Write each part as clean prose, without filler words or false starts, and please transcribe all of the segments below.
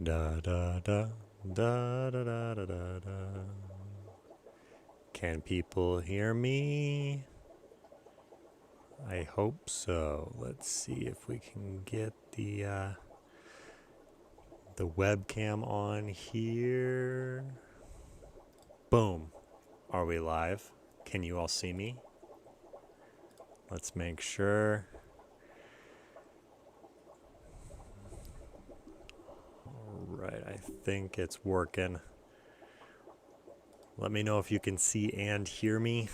Da da da da da da da da da. Can people hear me? I hope so. Let's see if we can get the webcam on here. Boom. Are we live? Can you all see me? Let's make sure. All right, I think it's working. Let me know if you can see and hear me.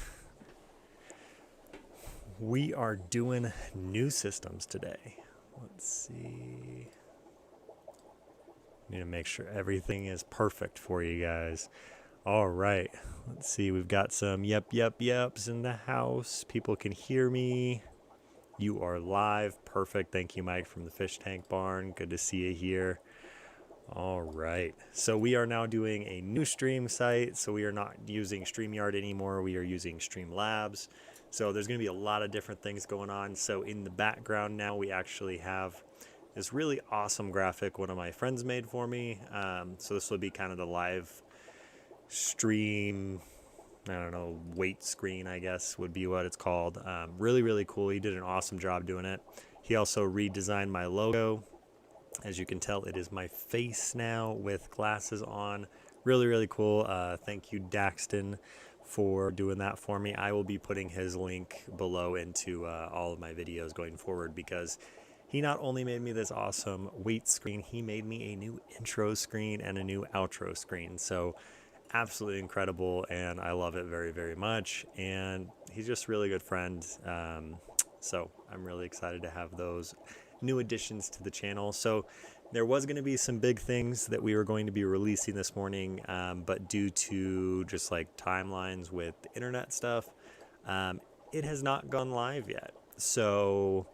We are doing new systems today. Let's see. Need to make sure everything is perfect for you guys. All right, let's see. We've got some yeps in the house. People can hear me. You are live. Perfect. Thank you, Mike, from the fish tank barn. Good to see you here. All right. So we are now doing a new stream site. So we are not using StreamYard anymore. We are using Streamlabs. So there's going to be a lot of different things going on. So in the background now, we actually have this really awesome graphic one of my friends made for me. So this will be kind of the live stream, I don't know, weight screen, I guess would be what it's called. Really, really cool. He did an awesome job doing it. He also redesigned my logo. As you can tell, it is my face now with glasses on. Really, really cool. Thank you, Daxton, for doing that for me. I will be putting his link below into all of my videos going forward, because he not only made me this awesome weight screen, he made me a new intro screen and a new outro screen. So absolutely incredible, and I love it very, very much. And he's just a really good friend. So I'm really excited to have those new additions to the channel. So there was going to be some big things that we were going to be releasing this morning, but due to just like timelines with the internet stuff, it has not gone live yet. So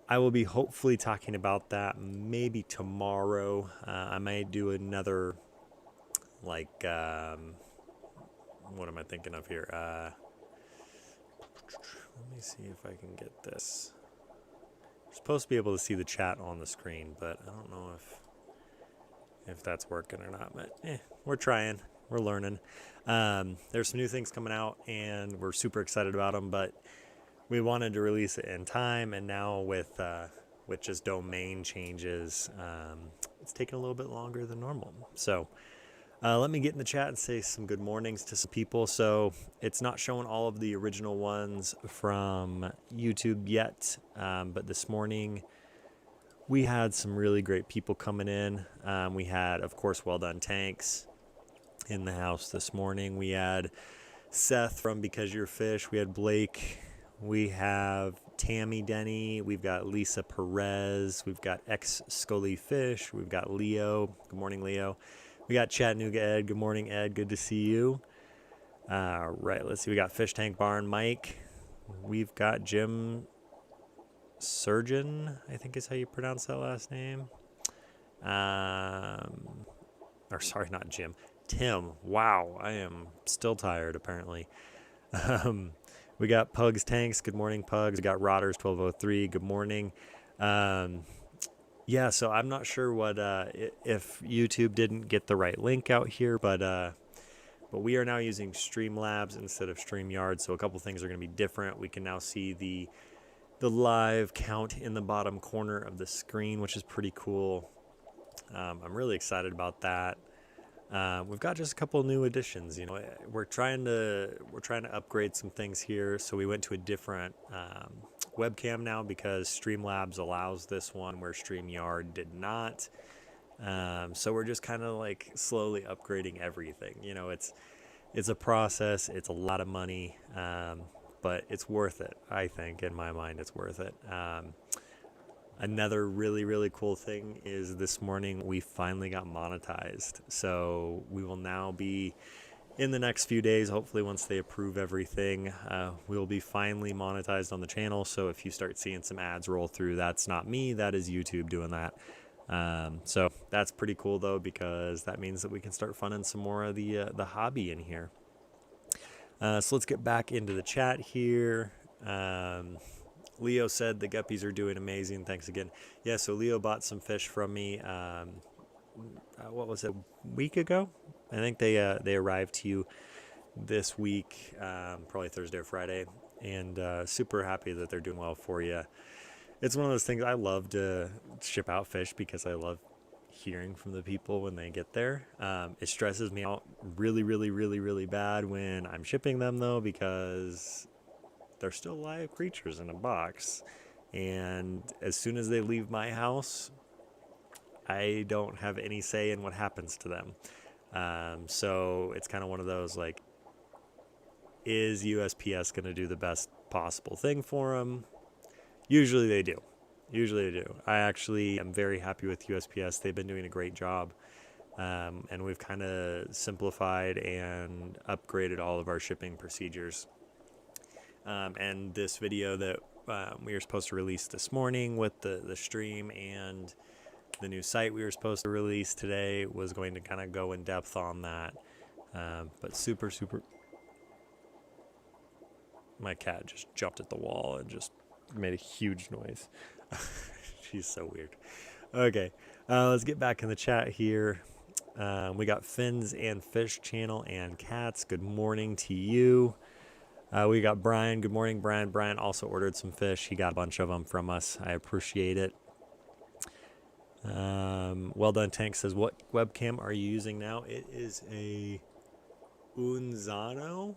I will be hopefully talking about that maybe tomorrow. I might do another, like, what am I thinking of here? Let me see if I can get this. You're supposed to be able to see the chat on the screen, but I don't know if that's working or not. But we're trying. We're learning. There's some new things coming out, and we're super excited about them. But we wanted to release it in time, and now with just domain changes, it's taking a little bit longer than normal. So let me get in the chat and say some good mornings to some people. So it's not showing all of the original ones from YouTube yet, but this morning we had some really great people coming in. We had, of course, Well Done Tanks in the house this morning. We had Seth from Because You're Fish. We had Blake. We have Tammy Denny. We've got Lisa Perez. We've got X Scully Fish. We've got Leo. Good morning, Leo. We got Chattanooga Ed. Good morning, Ed. Good to see you. Right, let's see. We got Fish Tank Barn Mike. We've got Jim Surgeon, I think is how you pronounce that last name. Or sorry, not Jim. Tim. Wow, I am still tired, apparently. We got Pugs Tanks. Good morning, Pugs. We got Rotters 1203. Good morning. Yeah, so I'm not sure what if YouTube didn't get the right link out here, but we are now using Streamlabs instead of StreamYard, so a couple things are going to be different. We can now see the live count in the bottom corner of the screen, which is pretty cool. I'm really excited about that. We've got just a couple new additions. You know, we're trying to upgrade some things here, so we went to a different webcam now because Streamlabs allows this one where StreamYard did not. So we're just kind of like slowly upgrading everything. You know, it's a process. It's a lot of money, but it's worth it. I think, in my mind, it's worth it. Another really, really cool thing is this morning we finally got monetized. So we will now be, in the next few days, hopefully once they approve everything, we'll be finally monetized on the channel. So if you start seeing some ads roll through, that's not me, that is YouTube doing that. So that's pretty cool though, because that means that we can start funding some more of the hobby in here. So let's get back into the chat here. Leo said the guppies are doing amazing. Thanks again. Yeah, so Leo bought some fish from me. what was it, a week ago? I think they arrived to you this week, probably Thursday or Friday, and super happy that they're doing well for you. It's one of those things I love to ship out fish because I love hearing from the people when they get there. It stresses me out really, really, really, really bad when I'm shipping them though, because they're still live creatures in a box. And as soon as they leave my house, I don't have any say in what happens to them. So it's kind of one of those like, is USPS going to do the best possible thing for them? Usually they do. Usually they do. I actually am very happy with USPS. They've been doing a great job. And we've kind of simplified and upgraded all of our shipping procedures. And this video that we were supposed to release this morning with the stream and the new site we were supposed to release today was going to kind of go in depth on that. But super, my cat just jumped at the wall and just made a huge noise. She's so weird. Okay, let's get back in the chat here. We got Fins and Fish Channel and Cats. Good morning to you. We got Brian. Good morning, Brian. Brian also ordered some fish. He got a bunch of them from us. I appreciate it. Well done, Tank says, what webcam are you using now? It is a Unzano.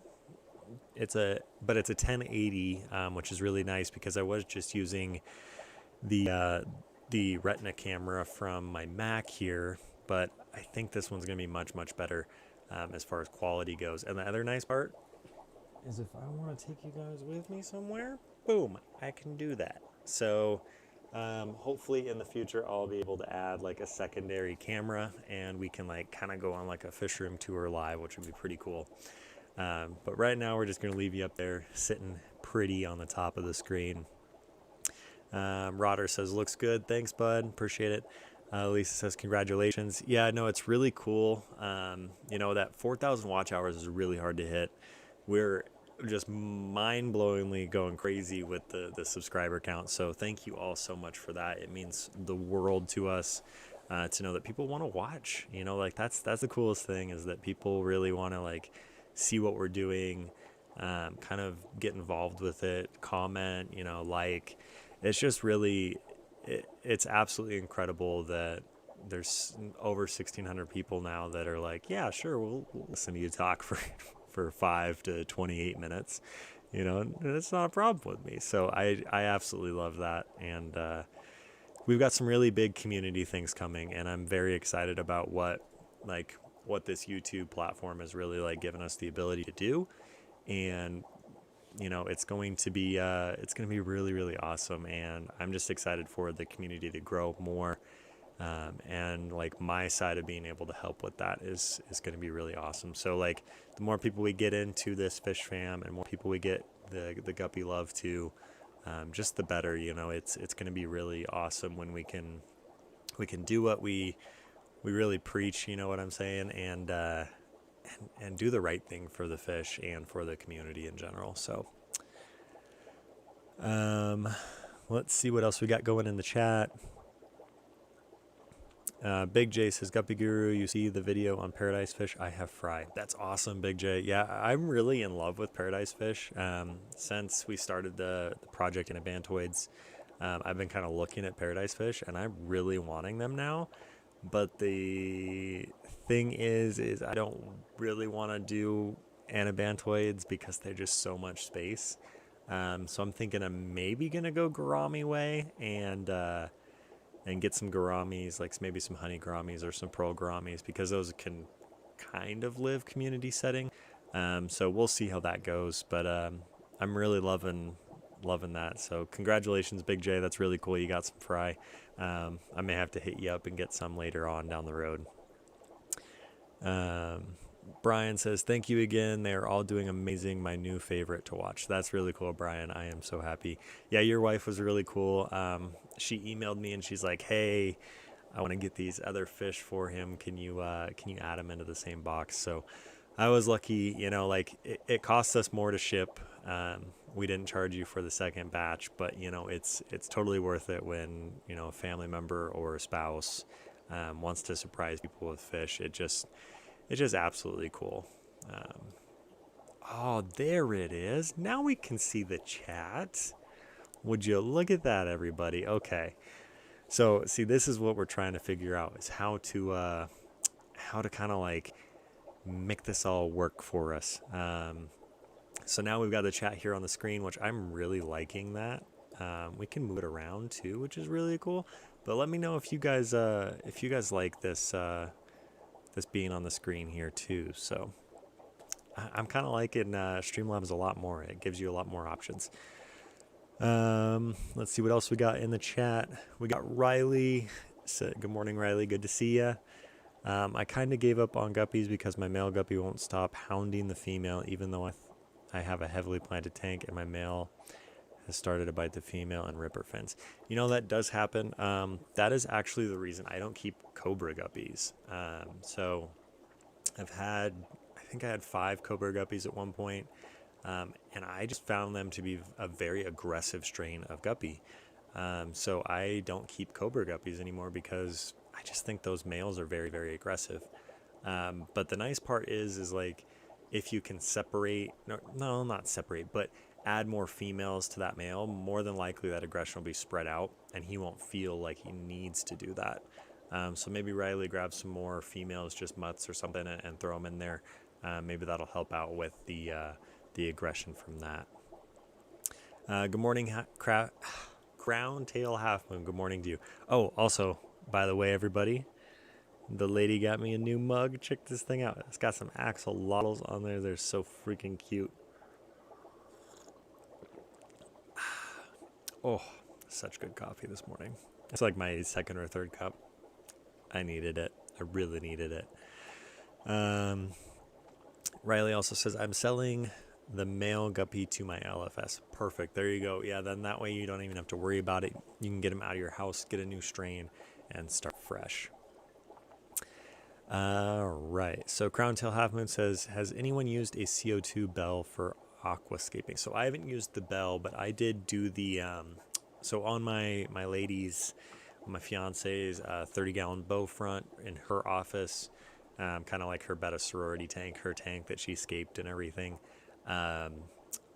But it's a 1080, which is really nice because I was just using the Retina camera from my Mac here, but I think this one's gonna be much better as far as quality goes. And the other nice part is if I want to take you guys with me somewhere, boom, I can do that. So hopefully in the future I'll be able to add like a secondary camera and we can like kind of go on like a fish room tour live, which would be pretty cool. But right now we're just going to leave you up there sitting pretty on the top of the screen. Rodder says, looks good. Thanks, bud. Appreciate it. Lisa says, congratulations. Yeah, no, it's really cool. You know, that 4,000 watch hours is really hard to hit. We're just mind-blowingly going crazy with the subscriber count. So thank you all so much for that. It means the world to us. To know that people want to watch, you know, like that's the coolest thing is that people really want to like see what we're doing, kind of get involved with it, comment, you know, like, it's just really, it's absolutely incredible that there's over 1,600 people now that are like, yeah, sure, we'll listen to you talk for 5 to 28 minutes, you know, and it's not a problem with me. So I absolutely love that. And we've got some really big community things coming, and I'm very excited about what this YouTube platform has really like given us the ability to do. And you know, it's going to be really awesome, and I'm just excited for the community to grow more. And like my side of being able to help with that is going to be really awesome. So like the more people we get into this fish fam and more people we get the guppy love to, just the better. You know, it's going to be really awesome when we can do what we really preach, you know what I'm saying, and do the right thing for the fish and for the community in general. So let's see what else we got going in the chat. Big J says, Guppy Guru, you see the video on paradise fish I have fried. That's awesome, Big J. Yeah, I'm really in love with paradise fish. Since we started the project in Abantoids, I've been kind of looking at paradise fish and I'm really wanting them now. But the thing is I don't really want to do anabantoids because they're just so much space. So I'm thinking I'm maybe gonna go gourami way and get some gouramis, like maybe some honey gouramis or some pearl gouramis, because those can kind of live community setting. So we'll see how that goes. But I'm really loving that. So congratulations, Big J. That's really cool. You got some fry. I may have to hit you up and get some later on down the road. Brian says, thank you again. They are all doing amazing. My new favorite to watch. That's really cool, Brian. I am so happy. Yeah, your wife was really cool. She emailed me and she's like, hey, I want to get these other fish for him. Can you add them into the same box? So I was lucky, you know, like it costs us more to ship. We didn't charge you for the second batch, but you know, it's totally worth it when, you know, a family member or a spouse wants to surprise people with fish. It's just absolutely cool. Oh, there it is. Now we can see the chat. Would you look at that, everybody? Okay. So, see, this is what we're trying to figure out, is how to kind of like make this all work for us. So now we've got the chat here on the screen, which I'm really liking that. We can move it around too, which is really cool. But let me know if you guys like this this being on the screen here too. So I'm kind of liking Streamlabs a lot more. It gives you a lot more options. Let's see what else we got in the chat. We got Riley. Good morning, Riley. Good to see ya. I kind of gave up on guppies because my male guppy won't stop hounding the female, even though I have a heavily planted tank and my male has started to bite the female and rip her fins. You know, that does happen. That is actually the reason I don't keep cobra guppies. So I think I had 5 cobra guppies at one point. And I just found them to be a very aggressive strain of guppy. So I don't keep cobra guppies anymore because I just think those males are very, very aggressive. But the nice part is like, if you can separate, no, not separate, but add more females to that male, more than likely that aggression will be spread out and he won't feel like he needs to do that. So maybe Riley grab some more females, just mutts or something, and throw them in there. Maybe that'll help out with the aggression from that. Good morning, Crown Tail Half Moon. Good morning to you. Oh, also, by the way, everybody, the lady got me a new mug. Check this thing out. It's got some axolotls on there. They're so freaking cute. Oh, such good coffee this morning. It's like my 2nd or 3rd cup. I needed it. I really needed it. Riley also says, I'm selling the male guppy to my LFS. Perfect. There you go. Yeah, then that way you don't even have to worry about it. You can get them out of your house, get a new strain, and start fresh. All right. So Crown Tail Half Moon says, has anyone used a CO2 bell for aquascaping? So I haven't used the bell, but I did do the, so on my lady's, my fiance's 30-gallon bow front in her office, kind of like her betta sorority tank, her tank that she scaped and everything.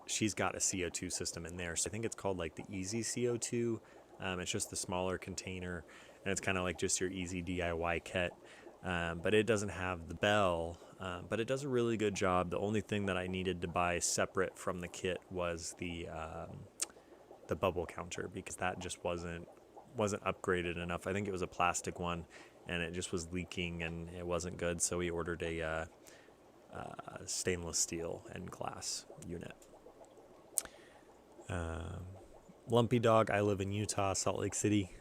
She's got a CO2 system in there. So I think it's called like the Easy CO2. It's just the smaller container, and it's kind of like just your easy DIY kit. But it doesn't have the bell, but it does a really good job. The only thing that I needed to buy separate from the kit was the bubble counter, because that just wasn't upgraded enough. I think it was a plastic one, and it just was leaking, and it wasn't good. So we ordered a stainless steel and glass unit. Lumpy Dog, I live in Utah, Salt Lake City.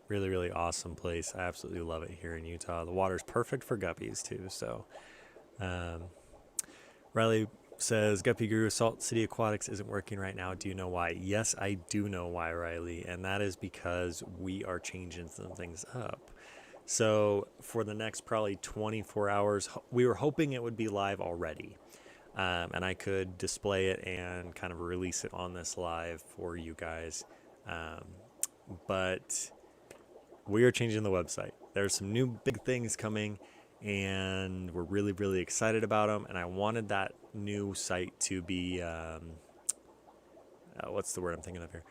Really, really awesome place. I absolutely love it here in Utah. The water's perfect for guppies too. So Riley says, Guppy Guru, Salt City Aquatics isn't working right now. Do you know why? Yes, I do know why, Riley, and that is because we are changing some things up. So for the next probably 24 hours, we were hoping it would be live already, and I could display it and kind of release it on this live for you guys. But we are changing the website. There's some new big things coming, and we're really, really excited about them. And I wanted that new site to be, what's the word I'm thinking of here?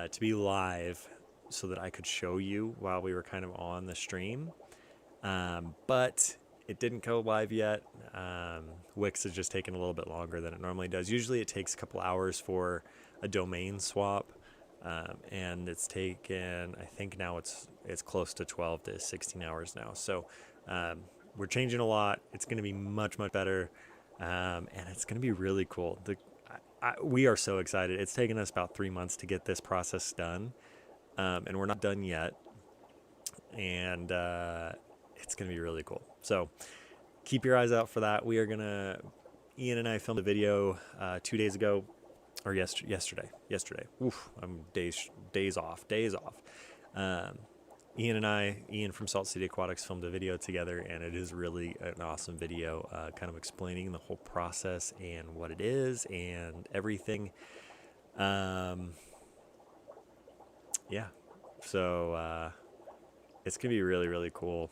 To be live, so that I could show you while we were kind of on the stream. But it didn't go live yet. Wix is just taking a little bit longer than it normally does. Usually it takes a couple hours for a domain swap. And it's taken, I think now it's close to 12 to 16 hours now. So we're changing a lot. It's going to be much, much better. And it's going to be really cool. We are so excited. It's taken us about 3 months to get this process done. And we're not done yet. And it's going to be really cool. So keep your eyes out for that. We are going to, Ian and I filmed a video 2 days ago. Or yesterday. Oof, I'm days off. Ian from Salt City Aquatics filmed a video together, and it is really an awesome video, kind of explaining the whole process and what it is and everything. Yeah, so it's gonna be really, really cool.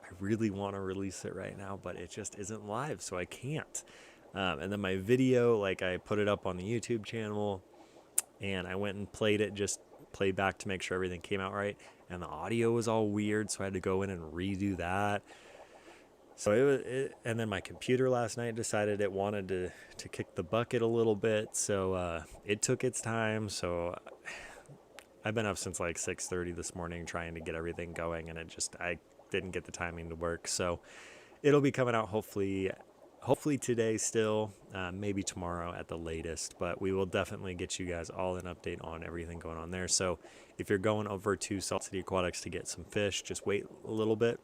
I really want to release it right now, but it just isn't live, so I can't. And then my video, like I put it up on the YouTube channel, and I went and played it, just played back to make sure everything came out right, and the audio was all weird, so I had to go in and redo that. So and then my computer last night decided it wanted to kick the bucket a little bit, so it took its time. So I've been up since like 6:30 this morning trying to get everything going, and I didn't get the timing to work. So it'll be coming out hopefully today still, maybe tomorrow at the latest, but we will definitely get you guys all an update on everything going on there. So if you're going over to Salt City Aquatics to get some fish, just wait a little bit,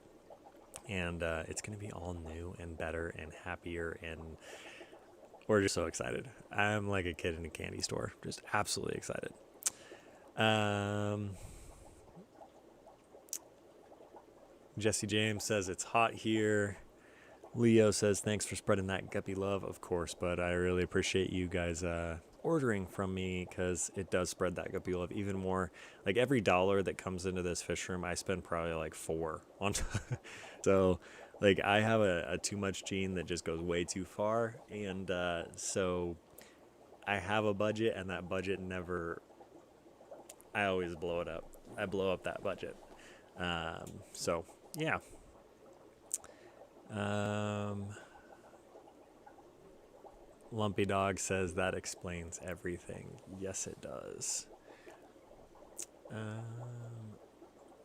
and it's going to be all new and better and happier, and we're just so excited. I'm like a kid in a candy store, just absolutely excited. Jesse James says it's hot here. Leo says thanks for spreading that guppy love, of course, but I really appreciate you guys ordering from me, because it does spread that guppy love even more. Like every $1 that comes into this fish room, I spend probably like $4 on. So like I have a too much gene that just goes way too far, and so I have a budget, and that budget I always blow it up. I blow up that budget. So yeah. Lumpy Dog says that explains everything. Yes, it does.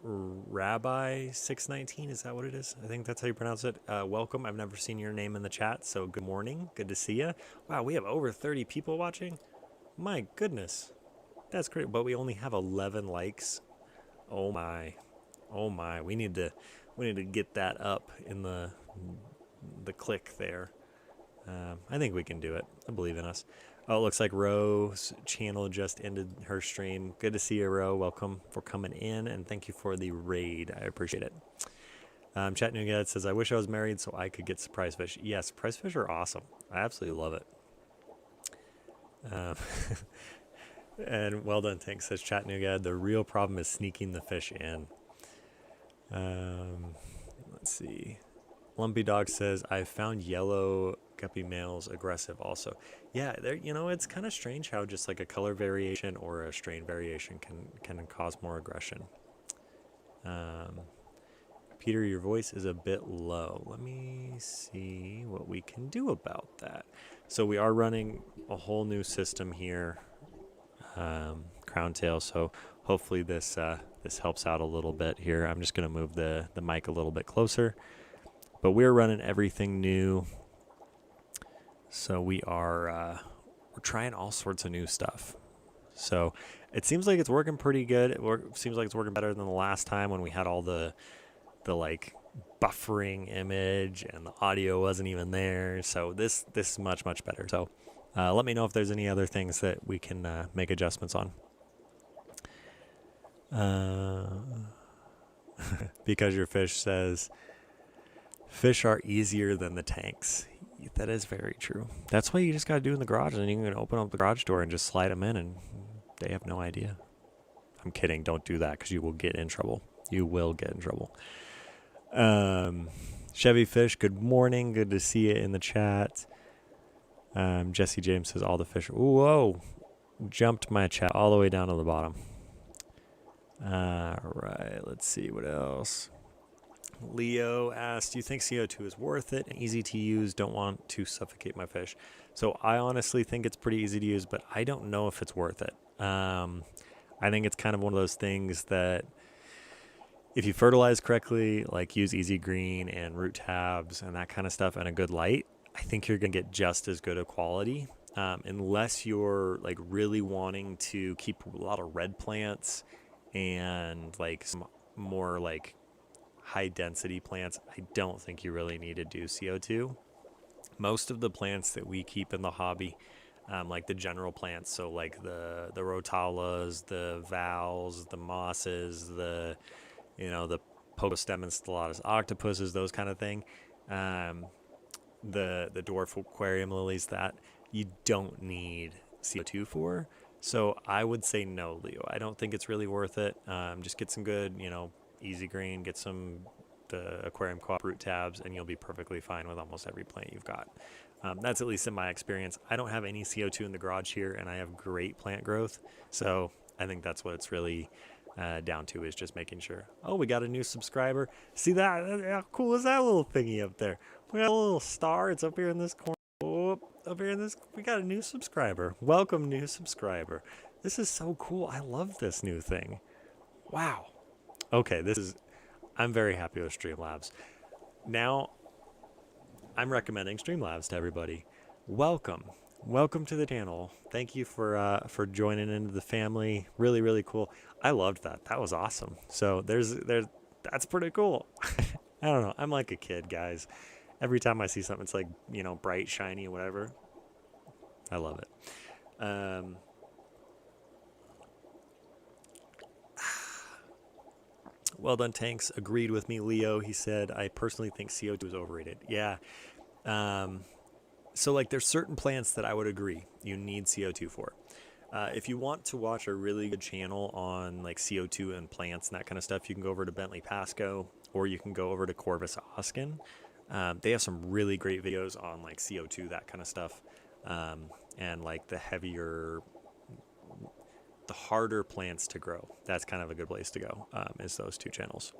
Rabbi 619, is that what it is? I think that's how you pronounce it. Welcome. I've never seen your name in the chat, so good morning. Good to see you. Wow, we have over 30 people watching. My goodness, that's great. But we only have 11 likes. Oh my, oh my. We need to get that up in the click there. I think we can do it. I believe in us. Oh, it looks like Ro's channel just ended her stream. Good to see you, Ro. Welcome for coming in, and thank you for the raid. I appreciate it. Chattanooga says, I wish I was married so I could get surprise fish. Yes, surprise fish are awesome. I absolutely love it. And well done, Tank, says Chattanooga. The real problem is sneaking the fish in. Let's see. Lumpy Dog says, I found yellow guppy males aggressive also. Yeah, it's kind of strange how just like a color variation or a strain variation can cause more aggression. Peter, your voice is a bit low. Let me see what we can do about that. So we are running a whole new system here, Crown Tail, so hopefully this helps out a little bit here. I'm just going to move the mic a little bit closer. But we're running everything new, so we're trying all sorts of new stuff. So it seems like it's working pretty good. It seems like it's working better than the last time when we had all the like buffering image and the audio wasn't even there. So this is much better. So let me know if there's any other things that we can make adjustments on. Because your fish says, fish are easier than the tanks. That is very true. That's what you just got to do in the garage, and you can open up the garage door and just slide them in, and they have no idea. I'm kidding. Don't do that, because you will get in trouble. You will get in trouble. Chevy Fish, good morning. Good to see you in the chat. Jesse James says all the fish. Whoa. Jumped my chat all the way down to the bottom. All right. Let's see what else. Leo asked, do you think CO2 is worth it and easy to use? Don't want to suffocate my fish. So I honestly think it's pretty easy to use, but I don't know if it's worth it. I think it's kind of one of those things that if you fertilize correctly, like use Easy Green and root tabs and that kind of stuff and a good light, I think you're going to get just as good a quality. Unless you're like really wanting to keep a lot of red plants and like some more like high density plants, I don't think you really need to do CO2. Most of the plants that we keep in the hobby, like the general plants, so like the rotalas, the vals, the mosses, the pogostem stellatus octopuses, those kind of thing, the dwarf aquarium lilies, that you don't need CO2 for. So I would say no, Leo. I don't think it's really worth it. Just get some good, easy green, get the aquarium co-op root tabs, and you'll be perfectly fine with almost every plant you've got. That's at least in my experience. I don't have any CO2 in the garage here, and I have great plant growth. So I think that's what it's really down to, is just making sure. Oh, we got a new subscriber. See that? How cool is that little thingy up there? We got a little star. It's up here in this corner. Oh, up here in this, we got a new subscriber. Welcome, new subscriber. This is so cool. I love this new thing. Wow. Okay, I'm very happy with Streamlabs. Now, I'm recommending Streamlabs to everybody. Welcome to the channel. Thank you for joining into the family. Really, really cool. I loved that. That was awesome. So that's pretty cool. I don't know. I'm like a kid, guys. Every time I see something, it's like, you know, bright, shiny, whatever. I love it. Well done, Tanks. Agreed with me, Leo. He said, I personally think CO2 is overrated. Yeah. So like there's certain plants that I would agree you need CO2 for. If you want to watch a really good channel on like CO2 and plants and that kind of stuff, you can go over to Bentley Pasco, or you can go over to Corvus Oskin. They have some really great videos on like CO2, that kind of stuff. And like the harder plants to grow. That's kind of a good place to go, is those two channels.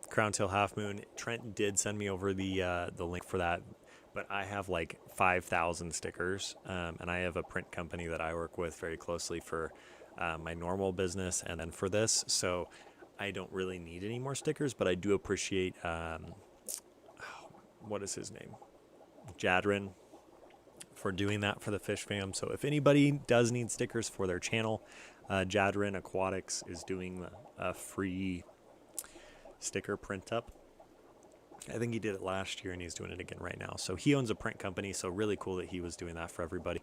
Crown Tail Half Moon. Trent did send me over the link for that, but I have like 5,000 stickers, and I have a print company that I work with very closely for my normal business and then for this, so I don't really need any more stickers, but I do appreciate, what is his name? Jadrin, for doing that for the Fish Fam. So if anybody does need stickers for their channel, Jadrin Aquatics is doing a free sticker print up. I think he did it last year and he's doing it again right now. So he owns a print company, so really cool that he was doing that for everybody.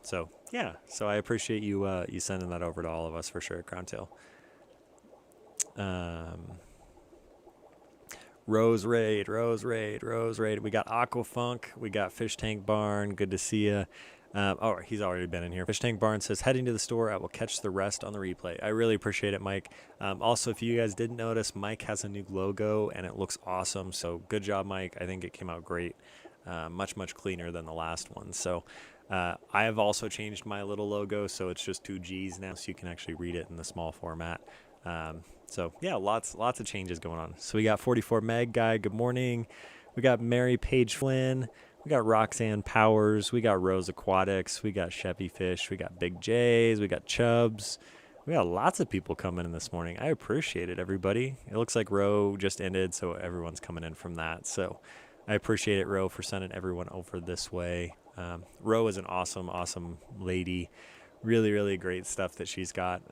So yeah, so I appreciate you you sending that over to all of us for sure, Crown Tail. Rose Raid. We got Aquafunk. We got Fish Tank Barn. Good to see you. Oh, he's already been in here. Fish Tank Barn says, heading to the store. I will catch the rest on the replay. I really appreciate it, Mike. Also, if you guys didn't notice, Mike has a new logo and it looks awesome. So good job, Mike. I think it came out great. Much cleaner than the last one. So I have also changed my little logo. So it's just 2 G's now. So you can actually read it in the small format. So yeah, lots of changes going on. So we got 44 Meg Guy. Good morning. We got Mary Page Flynn. We got Roxanne Powers. We got Rose Aquatics. We got Chevy Fish. We got Big J's. We got Chubbs. We got lots of people coming in this morning. I appreciate it, everybody. It looks like Roe just ended, so everyone's coming in from that. So I appreciate it, Roe, for sending everyone over this way. Roe is an awesome lady. Really great stuff that she's got.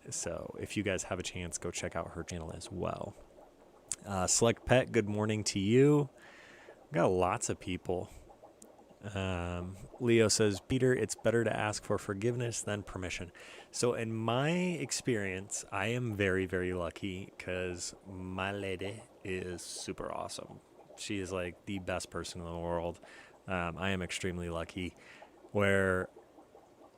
So if you guys have a chance, go check out her channel as well. Select Pet, good morning to you. We got lots of people. Leo says, Peter, it's better to ask for forgiveness than permission. So in my experience, I am very lucky because my lady is super awesome. She is like the best person in the world. I am extremely lucky, where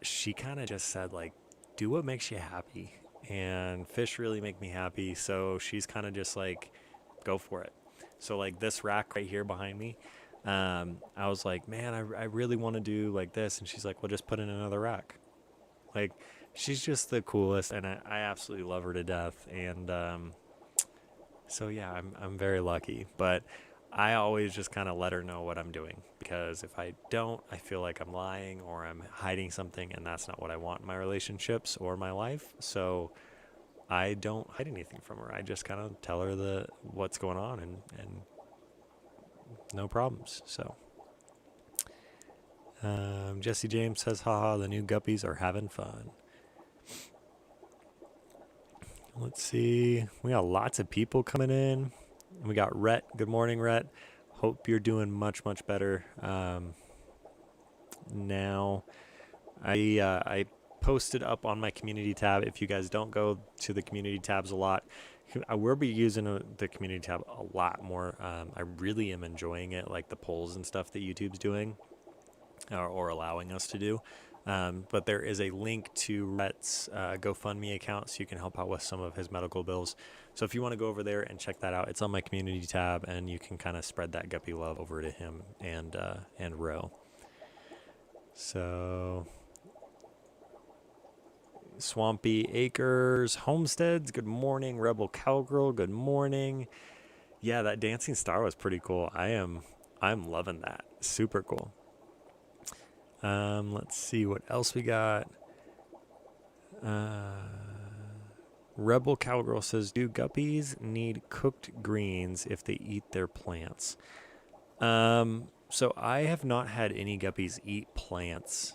she kind of just said, like, do what makes you happy. And fish really make me happy. So she's kind of just like, go for it. So like this rack right here behind me, I was like, man, I really want to do like this. And she's like, well, just put in another rack. Like, she's just the coolest, and I absolutely love her to death. And so yeah, I'm very lucky. But I always just kind of let her know what I'm doing, because if I don't, I feel like I'm lying or I'm hiding something, and that's not what I want in my relationships or my life. So I don't hide anything from her. I just kind of tell her what's going on, and no problems. So Jesse James says, haha, the new guppies are having fun. Let's see. We got lots of people coming in. We got Rhett. Good morning, Rhett. Hope you're doing much better. Now, I posted up on my community tab. If you guys don't go to the community tabs a lot, I will be using the community tab a lot more. I really am enjoying it, like the polls and stuff that YouTube's doing or allowing us to do. But there is a link to Rhett's GoFundMe account so you can help out with some of his medical bills. So if you want to go over there and check that out, it's on my community tab, and you can kind of spread that guppy love over to him and Ro. So Swampy Acres Homesteads, good morning. Rebel Cowgirl, good morning. Yeah, that dancing star was pretty cool. I'm loving that. Super cool. Let's see what else we got. Rebel Cowgirl says, do guppies need cooked greens if they eat their plants? So I have not had any guppies eat plants.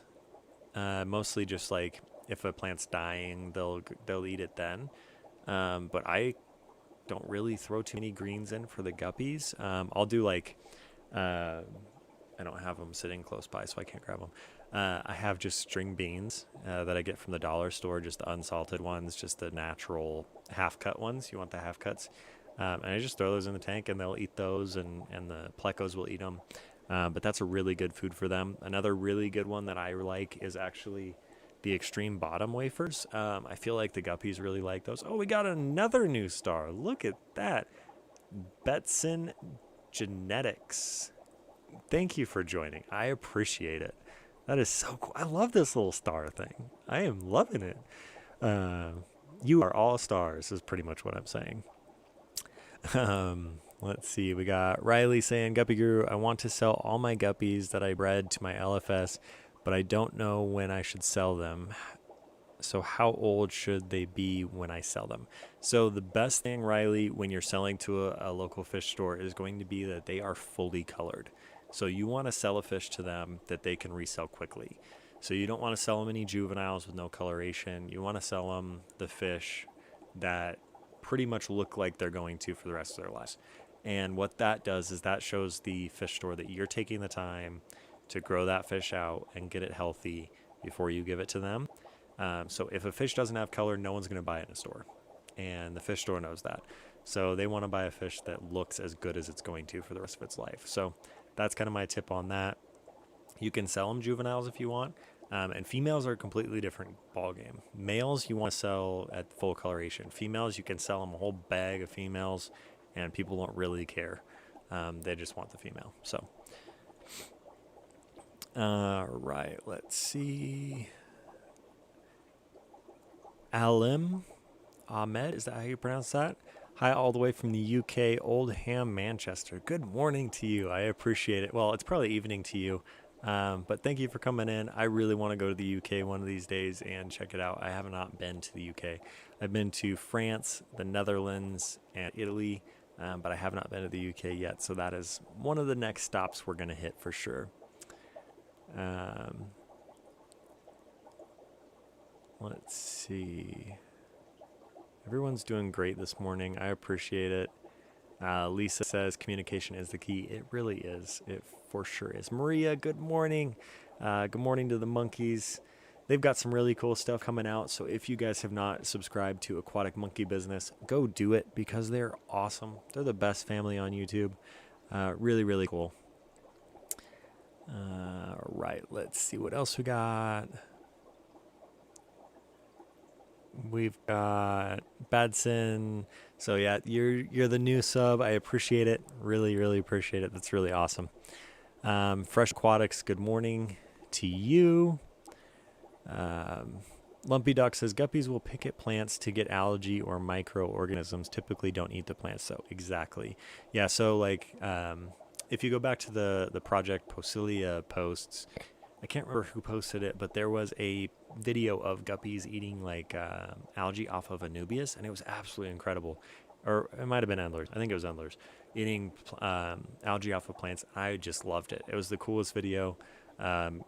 Mostly just like if a plant's dying, they'll eat it then. But I don't really throw too many greens in for the guppies. I'll do like, I don't have them sitting close by, so I can't grab them. I have just string beans that I get from the dollar store, just the unsalted ones, just the natural half-cut ones. You want the half-cuts. And I just throw those in the tank, and they'll eat those, and the plecos will eat them. But that's a really good food for them. Another really good one that I like is actually the extreme bottom wafers. I feel like the guppies really like those. Oh, we got another new star. Look at that. Betson Genetics. Thank you for joining. I appreciate it. That is so cool. I love this little star thing. I am loving it. You are all stars is pretty much what I'm saying. Let's see. We got Riley saying, Guppy Guru, I want to sell all my guppies that I bred to my LFS, but I don't know when I should sell them. So how old should they be when I sell them? So the best thing, Riley, when you're selling to a local fish store is going to be that they are fully colored. So you want to sell a fish to them that they can resell quickly. So you don't want to sell them any juveniles with no coloration. You want to sell them the fish that pretty much look like they're going to for the rest of their lives. And what that does is that shows the fish store that you're taking the time to grow that fish out and get it healthy before you give it to them. So if a fish doesn't have color, no one's going to buy it in a store. And the fish store knows that. So they want to buy a fish that looks as good as it's going to for the rest of its life. So that's kind of my tip on that. You can sell them juveniles if you want. And females are a completely different ballgame. Males, you want to sell at full coloration. Females, you can sell them a whole bag of females, and people don't really care. They just want the female. So, right, let's see. Alim Ahmed, is that how you pronounce that? Hi, all the way from the UK, Oldham, Manchester. Good morning to you. I appreciate it. Well, it's probably evening to you, but thank you for coming in. I really want to go to the UK one of these days and check it out. I have not been to the UK. I've been to France, the Netherlands, and Italy, but I have not been to the UK yet, so that is one of the next stops we're going to hit for sure. Let's see. Everyone's doing great this morning. I appreciate it. Lisa says communication is the key. It really is. It for sure is. Maria, good morning. Good morning to the monkeys. They've got some really cool stuff coming out. So if you guys have not subscribed to Aquatic Monkey Business, go do it because they're awesome. They're the best family on YouTube. Really, really cool. Right. Let's see what else we got. We've got Badson. So yeah, you're the new sub. I appreciate it. Really, really appreciate it. That's really awesome. Fresh Aquatics, good morning to you. Lumpy Duck says guppies will pick at plants to get algae or microorganisms. Typically don't eat the plants. So exactly. Yeah. So like, if you go back to the Project Posilia posts, I can't remember who posted it, but there was a video of guppies eating like algae off of Anubias, and it was absolutely incredible. Or it might have been Endlers. I think it was Endlers eating algae off of plants. I just loved it. It was the coolest video.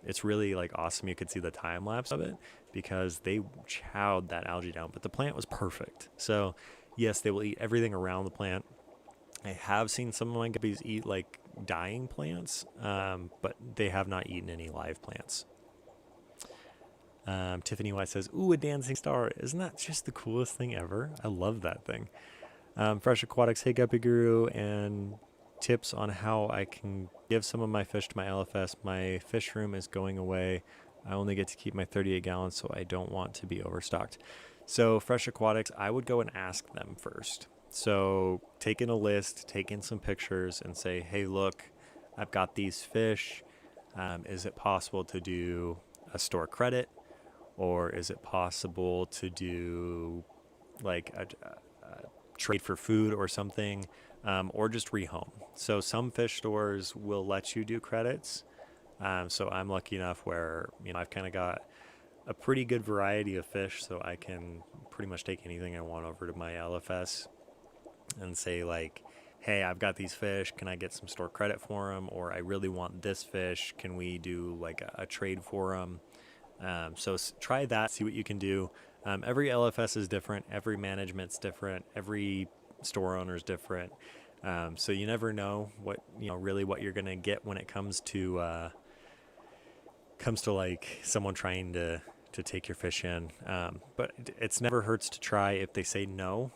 It's really like awesome. You could see the time lapse of it because they chowed that algae down, but the plant was perfect. So yes, they will eat everything around the plant. I have seen some of my guppies eat like dying plants, but they have not eaten any live plants. Tiffany White says, ooh, a dancing star. Isn't that just the coolest thing ever? I love that thing. Fresh Aquatics, hey Guppy Guru, and tips on how I can give some of my fish to my LFS. My fish room is going away. I only get to keep my 38 gallons, so I don't want to be overstocked. So Fresh Aquatics, I would go and ask them first. So take in a list, take in some pictures, and say, hey, look, I've got these fish. Is it possible to do a store credit, or is it possible to do like a trade for food or something, or just rehome? So some fish stores will let you do credits. So I'm lucky enough where, I've kind of got a pretty good variety of fish, so I can pretty much take anything I want over to my LFS and say like, hey, I've got these fish, can I get some store credit for them? Or I really want this fish, can we do like a trade for them? So try that, see what you can do. Every LFS is different, every management's different, every store owner is different. So you never know what, really what you're gonna get when it comes to like someone trying to take your fish in. But it's never hurts to try. If they say no,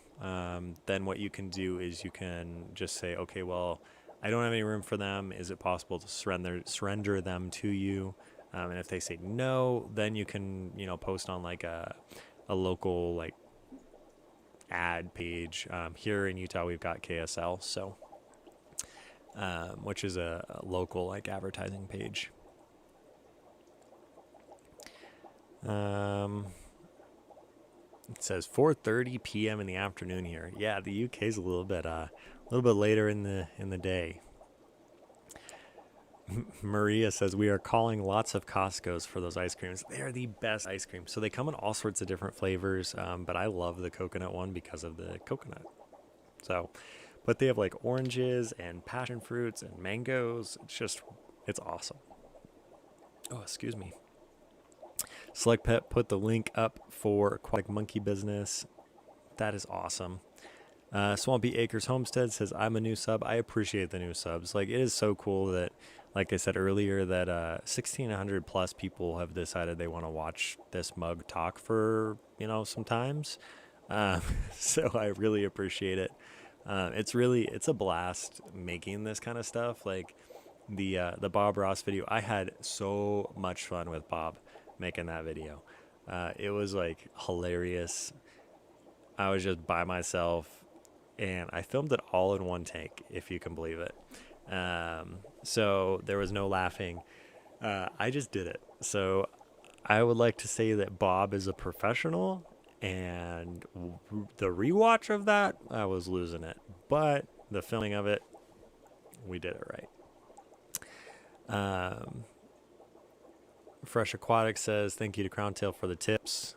then what you can do is you can just say, okay, well, I don't have any room for them. Is it possible to surrender them to you? And if they say no, then you can, post on like a local like ad page. Here in Utah, we've got KSL, so which is a local like advertising page. It says 4:30 p.m. in the afternoon here. Yeah, the UK is a little bit later in the day. Maria says we are calling lots of Costco's for those ice creams. They are the best ice cream. So they come in all sorts of different flavors, but I love the coconut one because of the coconut. So, but they have like oranges and passion fruits and mangoes. It's awesome. Oh, excuse me. Select Pet put the link up for Aquatic Monkey Business. That is awesome. Swampy Acres Homestead says, I'm a new sub. I appreciate the new subs. Like, it is so cool that, like I said earlier, that 1,600 plus people have decided they want to watch this mug talk for, sometimes. So I really appreciate it. It's a blast making this kind of stuff. Like the Bob Ross video, I had so much fun with Bob making that video. It was like hilarious. I was just by myself and I filmed it all in one take, if you can believe it. So there was no laughing. I just did it. So I would like to say that Bob is a professional, and the rewatch of that, I was losing it. But the filming of it, we did it right. Fresh Aquatic says, thank you to Crowntail for the tips.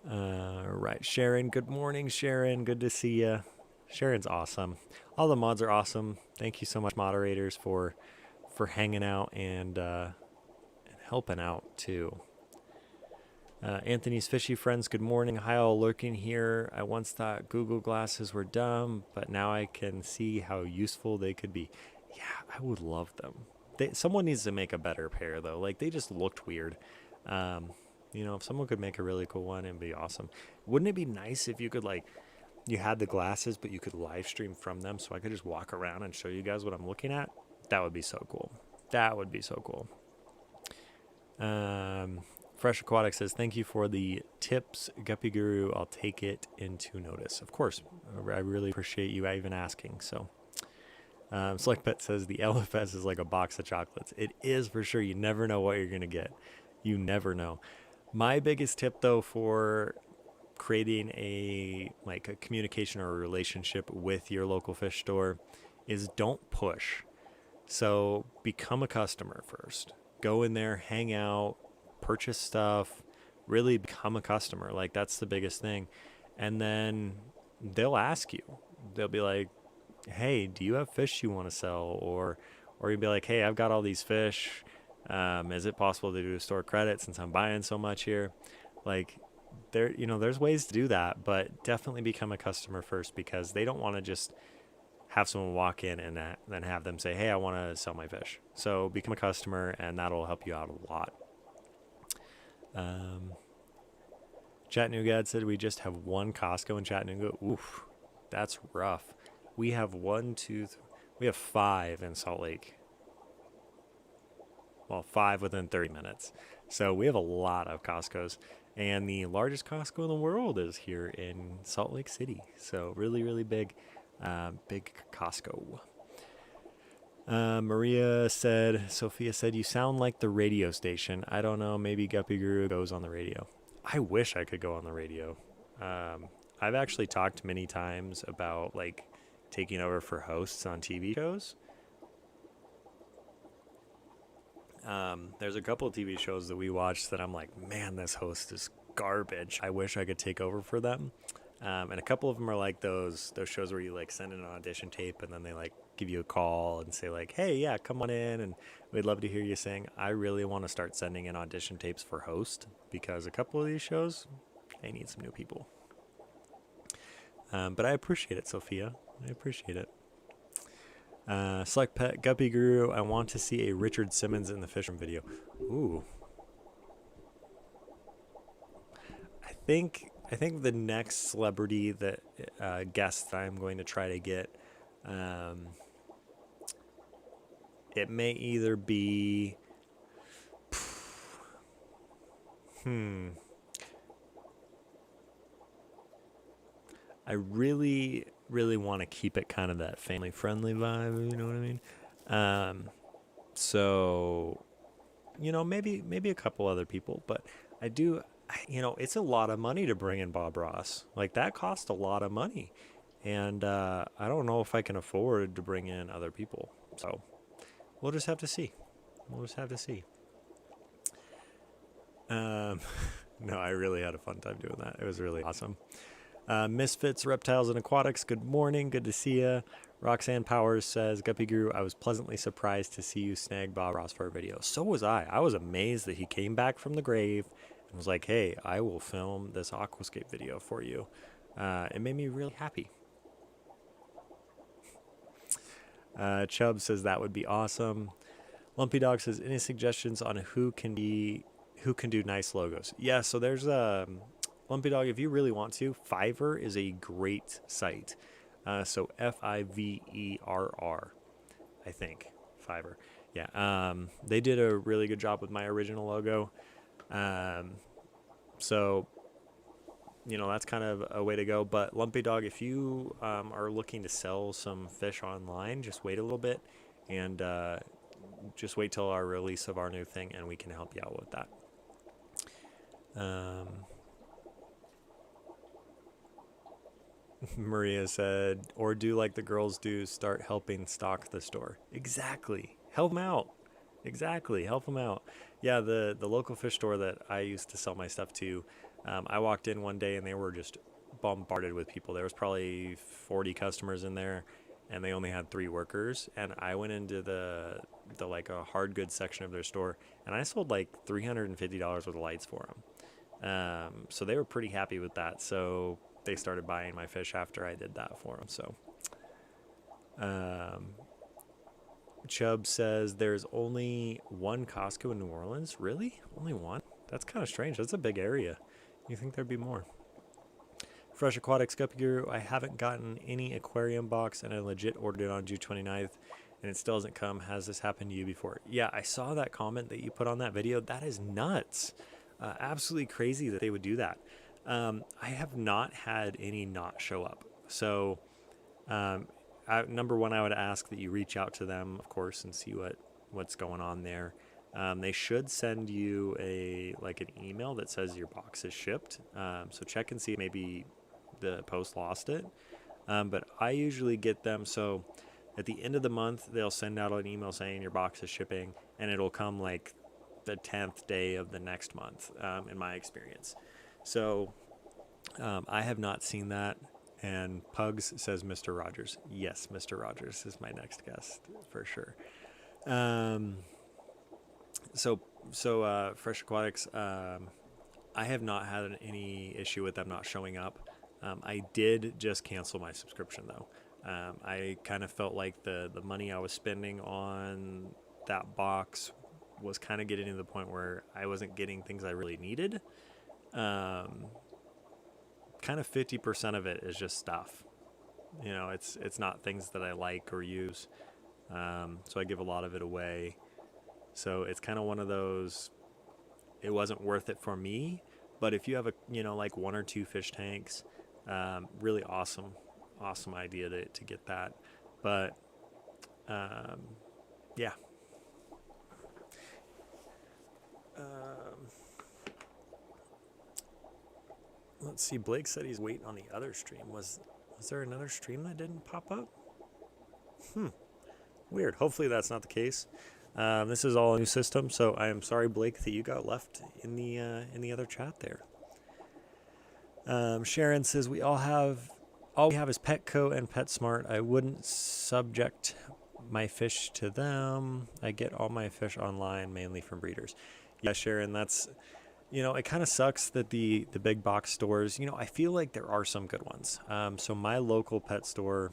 Right. Sharon, good morning, Sharon. Good to see you. Sharon's awesome. All the mods are awesome. Thank you so much, moderators, for hanging out and helping out too. Anthony's Fishy Friends, good morning. Hi, all lurking here. I once thought Google glasses were dumb, but now I can see how useful they could be. Yeah, I would love them. Someone needs to make a better pair, though. Like, they just looked weird. If someone could make a really cool one, it'd be awesome. Wouldn't it be nice if you could, like, you had the glasses, but you could live stream from them, so I could just walk around and show you guys what I'm looking at? That would be so cool. That would be so cool. Fresh Aquatic says, thank you for the tips, Guppy Guru. I'll take it into notice. Of course, I really appreciate you even asking. So, Select Pet says the LFS is like a box of chocolates. It is for sure. You never know what you're going to get. You never know. My biggest tip, though, for creating a communication or a relationship with your local fish store is don't push. So become a customer first. Go in there, hang out, purchase stuff, really become a customer. Like, that's the biggest thing. And then they'll ask you. They'll be like, hey, do you have fish you want to sell? Or you'd be like, hey, I've got all these fish. Is it possible to do a store credit since I'm buying so much here? Like, there's ways to do that, but definitely become a customer first, because they don't want to just have someone walk in and then have them say, hey, I want to sell my fish. So become a customer, and that'll help you out a lot. Chattanooga said we just have one Costco in Chattanooga. Oof, that's rough. We have we have 5 in Salt Lake. Well, 5 within 30 minutes. So we have a lot of Costco's, and the largest Costco in the world is here in Salt Lake City. So really, really big, big Costco. Sophia said, you sound like the radio station. I don't know, maybe Guppy Guru goes on the radio. I wish I could go on the radio. I've actually talked many times about like taking over for hosts on TV shows. There's a couple of TV shows that we watch that I'm like, man, this host is garbage. I wish I could take over for them. And a couple of them are like those shows where you like send in an audition tape and then they like give you a call and say like, hey, yeah, come on in and we'd love to hear you sing. I really want to start sending in audition tapes for host because a couple of these shows, they need some new people. But I appreciate it, Sophia. I appreciate it. Select Pet Guppy Guru. I want to see a Richard Simmons in the Fisherman video. Ooh. I think the next celebrity that guest that I'm going to try to get, it may either be, I really, really want to keep it kind of that family-friendly vibe, you know what I mean? So, you know, maybe a couple other people, but it's a lot of money to bring in Bob Ross. Like, that cost a lot of money. And I don't know if I can afford to bring in other people. So, we'll just have to see. No, I really had a fun time doing that. It was really awesome. Misfits, Reptiles, and Aquatics, good morning. Good to see you. Roxanne Powers says, Guppy Guru, I was pleasantly surprised to see you snag Bob Ross for a video. So was I. I was amazed that he came back from the grave and was like, hey, I will film this Aquascape video for you. It made me really happy. Chubb says that would be awesome. Lumpy Dog says, any suggestions on who can do nice logos? Yeah, so there's Lumpy Dog, if you really want to, Fiverr is a great site. So Fiverr, I think. Fiverr. Yeah. They did a really good job with my original logo. So, that's kind of a way to go. But Lumpy Dog, if you are looking to sell some fish online, just wait a little bit and just wait till our release of our new thing and we can help you out with that. Maria said, or do like the girls do, start helping stock the store. Exactly. Help them out. Exactly. Help them out. Yeah, the local fish store that I used to sell my stuff to, I walked in one day and they were just bombarded with people. There was probably 40 customers in there and they only had 3 workers. And I went into the like a hard goods section of their store and I sold like $350 worth of lights for them. So they were pretty happy with that. So they started buying my fish after I did that for them. So, Chubb says there's only one Costco in New Orleans. Really? Only one? That's kind of strange. That's a big area. You think there'd be more? Fresh Aquatics Guppy Guru. I haven't gotten any aquarium box and I legit ordered it on June 29th and it still hasn't come. Has this happened to you before? Yeah, I saw that comment that you put on that video. That is nuts. Absolutely crazy that they would do that. I have not had any not show up. So, number one, I would ask that you reach out to them, of course, and see what's going on there. They should send you an email that says your box is shipped. So check and see if maybe the post lost it. But I usually get them. So at the end of the month, they'll send out an email saying your box is shipping, and it'll come like the 10th day of the next month, in my experience. So I have not seen that. And Pugs says Mr. Rogers. Yes, Mr. Rogers is my next guest for sure. So Fresh Aquatics, I have not had any issue with them not showing up. I did just cancel my subscription though. I kind of felt like the money I was spending on that box was kind of getting to the point where I wasn't getting things I really needed. Kind of 50% of it is just stuff. It's not things that I like or use. So I give a lot of it away. So it's kind of one of those, it wasn't worth it for me. But if you have like 1 or 2 fish tanks, really awesome idea to get that. But yeah. Let's see. Blake said he's waiting on the other stream. Was there another stream that didn't pop up? Weird. Hopefully that's not the case. This is all a new system, so I am sorry, Blake, that you got left in the other chat there. Sharon says all we have is Petco and PetSmart. I wouldn't subject my fish to them. I get all my fish online, mainly from breeders. Yeah, Sharon, that's, it kind of sucks that the big box stores, I feel like there are some good ones. So my local PetSmart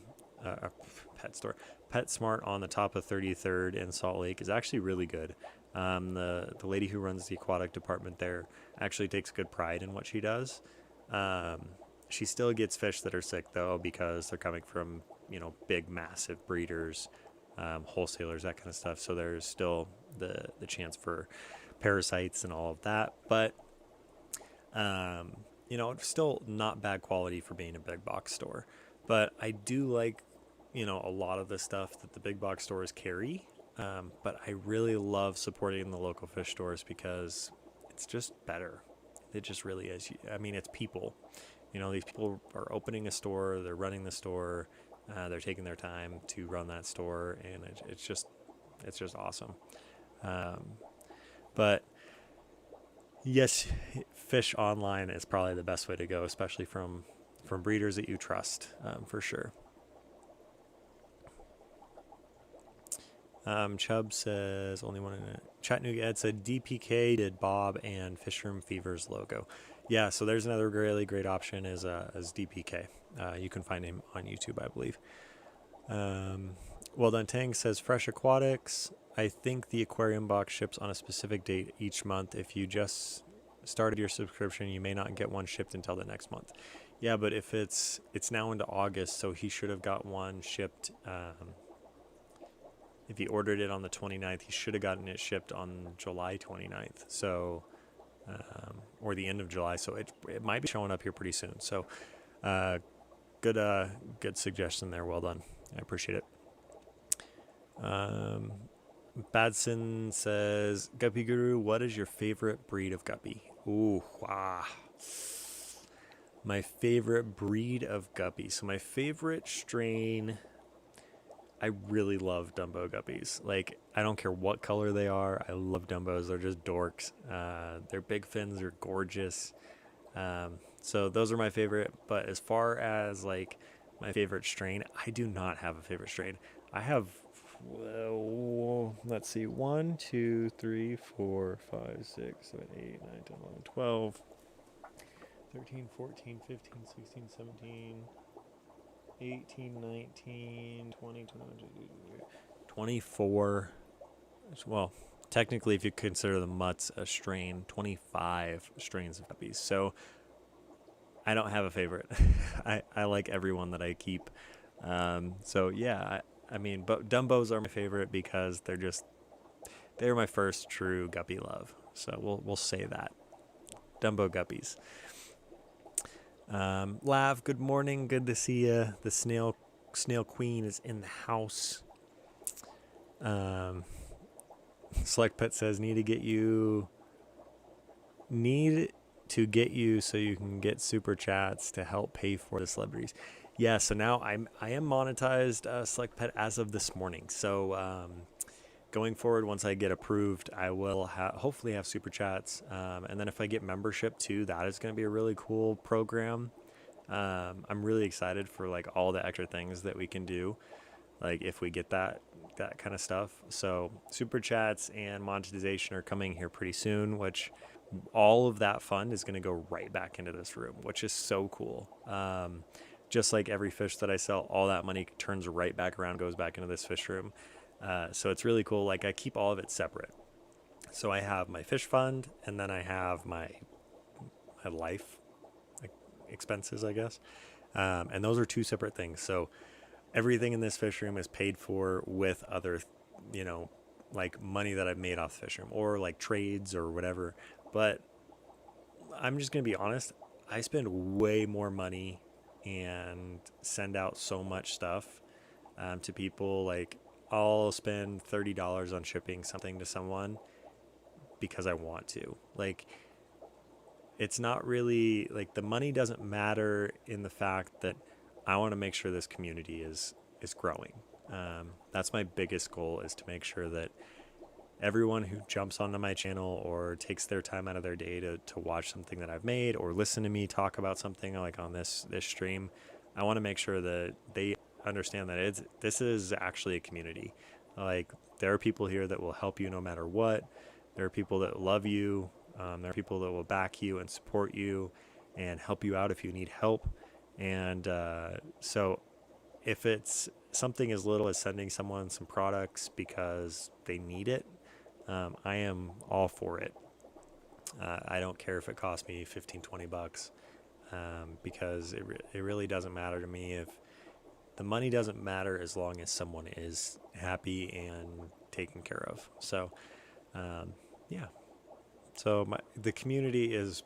on the top of 33rd in Salt Lake is actually really good. The lady who runs the aquatic department there actually takes good pride in what she does. She still gets fish that are sick though, because they're coming from, big, massive breeders, wholesalers, that kind of stuff. So there's still the chance for parasites and all of that. But, it's still not bad quality for being a big box store. But I do like, a lot of the stuff that the big box stores carry. But I really love supporting the local fish stores because it's just better. It just really is. I mean, it's people. These people are opening a store, they're running the store, they're taking their time to run that store, and it's just awesome. But yes, fish online is probably the best way to go, especially from breeders that you trust, for sure. Chubb says, only one in it. Chattanooga Ed said DPK did Bob and Fish Room Fever's logo. Yeah, so there's another really great option as DPK. You can find him on YouTube, I believe. Well Done Tang says Fresh Aquatics. I think the aquarium box ships on a specific date each month. If you just started your subscription, you may not get one shipped until the next month. Yeah, but if it's now into August, so he should have got one shipped. If he ordered it on the 29th, he should have gotten it shipped on July 29th. So, or the end of July. So it might be showing up here pretty soon. So, good suggestion there. Well done. I appreciate it. Badson says, Guppy Guru, what is your favorite breed of guppy? Ooh, wow. My favorite breed of guppy. So my favorite strain, I really love Dumbo guppies. Like, I don't care what color they are. I love Dumbos. They're just dorks. Their big fins are gorgeous. So those are my favorite. But as far as like my favorite strain, I do not have a favorite strain. I have, let's see, 1, 2, 3, 4, 5, 6, 7, 8, 9, 10, 11, 12, 13, 14, 15, 16, 17... 18, 19, 20, 24. Well, technically, if you consider the mutts a strain, 25 strains of guppies. So I don't have a favorite. I like everyone that I keep. So yeah, I mean, but Dumbos are my favorite because they're my first true guppy love. So we'll say that. Dumbo guppies. Lav, good morning. Good to see you. The snail queen is in the house. Select Pet says need to get you so you can get super chats to help pay for the celebrities. Yeah, so now I am monetized, Select Pet, as of this morning. So going forward, once I get approved, I will hopefully have super chats. And then if I get membership too, that is going to be a really cool program. I'm really excited for like all the extra things that we can do, like if we get that kind of stuff. So super chats and monetization are coming here pretty soon, which all of that fund is going to go right back into this room, which is so cool. Just like every fish that I sell, all that money turns right back around, goes back into this fish room. So it's really cool. Like I keep all of it separate. So I have my fish fund, and then I have my life expenses, I guess. And those are two separate things. So everything in this fish room is paid for with other, like money that I've made off the fish room, or like trades or whatever. But I'm just going to be honest. I spend way more money and send out so much stuff to people. Like, I'll spend $30 on shipping something to someone because I want to. Like, it's not really, like, the money doesn't matter in the fact that I want to make sure this community is growing. That's my biggest goal, is to make sure that everyone who jumps onto my channel or takes their time out of their day to watch something that I've made or listen to me talk about something like on this stream, I want to make sure that they understand that this is actually a community. Like, there are people here that will help you no matter what. There are people that love you. There are people that will back you and support you and help you out if you need help. And so if it's something as little as sending someone some products because they need it, I am all for it. I don't care if it costs me 15, 20 bucks, because it really doesn't matter to me. If the money doesn't matter, as long as someone is happy and taken care of. So, yeah. So the community is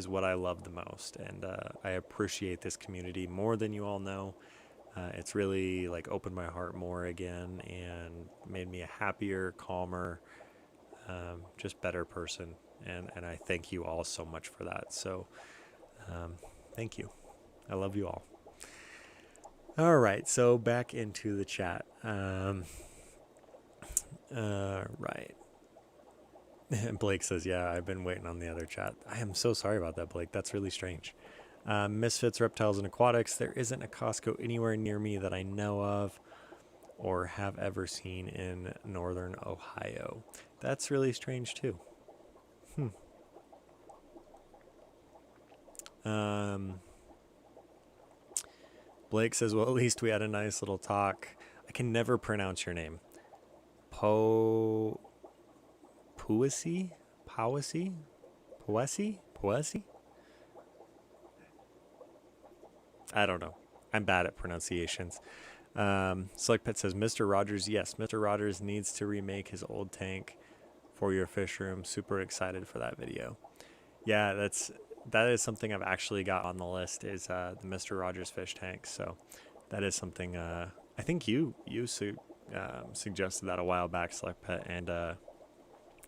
what I love the most, and I appreciate this community more than you all know. It's really like opened my heart more again and made me a happier, calmer, just better person. And I thank you all so much for that. So thank you. I love you all. All right, so back into the chat. Right. Blake says, yeah, I've been waiting on the other chat. I am so sorry about that, Blake. That's really strange. Misfits, Reptiles, and Aquatics. There isn't a Costco anywhere near me that I know of or have ever seen in northern Ohio. That's really strange, too. Blake says, well, at least we had a nice little talk. I can never pronounce your name. Poesi? I don't know. I'm bad at pronunciations. Select Pet says, Mr. Rogers, yes, Mr. Rogers needs to remake his old tank for your fish room. Super excited for that video. Yeah, that is something I've actually got on the list, is the Mr. Rogers fish tank. So that is something I think you suggested that a while back, Select Pet, and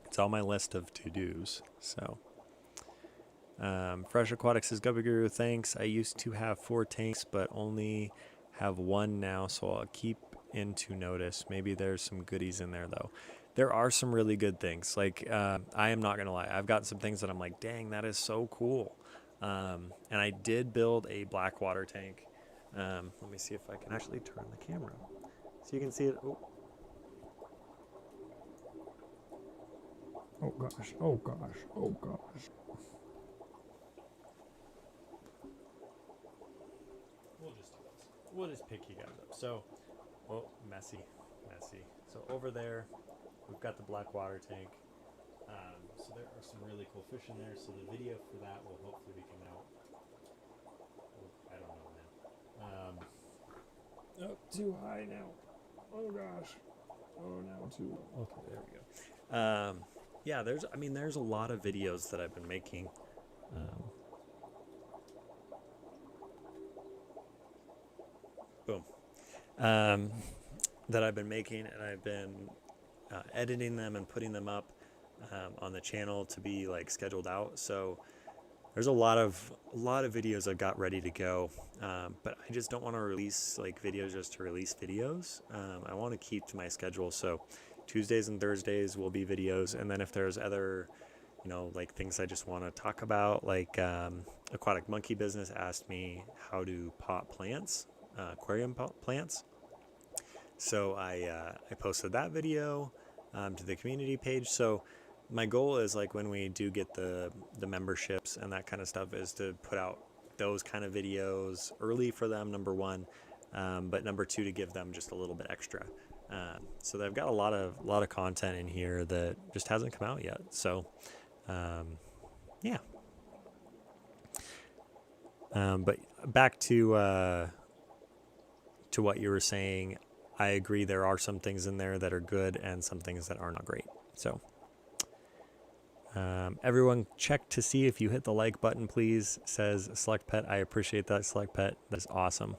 it's on my list of to-dos. So Fresh Aquatics says, Guppy Guru, thanks. I used to have 4 tanks, but only have 1 now, so I'll keep into notice. Maybe there's some goodies in there, though. There are some really good things. Like, I am not going to lie. I've got some things that I'm like, dang, that is so cool. And I did build a black water tank. Let me see if I can actually turn the camera so you can see it. Oh gosh, oh gosh, oh gosh. We'll just pick you guys up. So, oh, messy. So over there, we've got the black water tank. So there are some really cool fish in there. So the video for that will hopefully be coming out. I don't know, man. Oh, too high now. Oh gosh. Oh, now too low. Okay, there we go. Yeah, there's a lot of videos that I've been making. Boom. That I've been making, and I've been editing them and putting them up on the channel to be like scheduled out. So there's a lot of videos I've got ready to go, but I just don't want to release like videos just to release videos. I want to keep to my schedule. So Tuesdays and Thursdays will be videos, and then if there's other, like things I just want to talk about, like Aquatic Monkey Business asked me how to pot plants, aquarium pot plants. So I posted that video to the community page. So my goal is, like, when we do get the memberships and that kind of stuff, is to put out those kind of videos early for them, number one, but number two, to give them just a little bit extra. So they've got a lot of content in here that just hasn't come out yet. So yeah. But back to what you were saying, I agree. There are some things in there that are good and some things that are not great. So Everyone check to see if you hit the like button, please, says Select Pet. I appreciate that, Select Pet. That's awesome.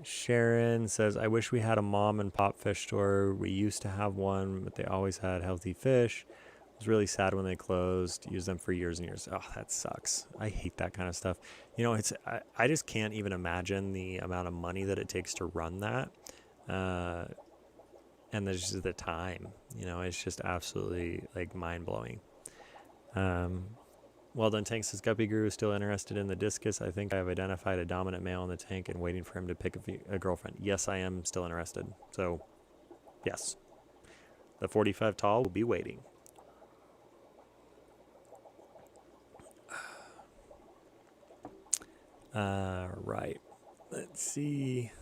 Sharon says, I wish we had a mom and pop fish store. We used to have one, but they always had healthy fish. It was really sad when they closed. Used them for years and years. Oh, that sucks. I hate that kind of stuff. You know, I just can't even imagine the amount of money that it takes to run that. And there's just the time, you know, it's just absolutely like mind-blowing. Well done, Tank says, Guppy Guru is still interested in the discus. I think I have identified a dominant male in the tank and waiting for him to pick a girlfriend. Yes, I am still interested. So, yes. The 45 tall will be waiting. Right. Let's see.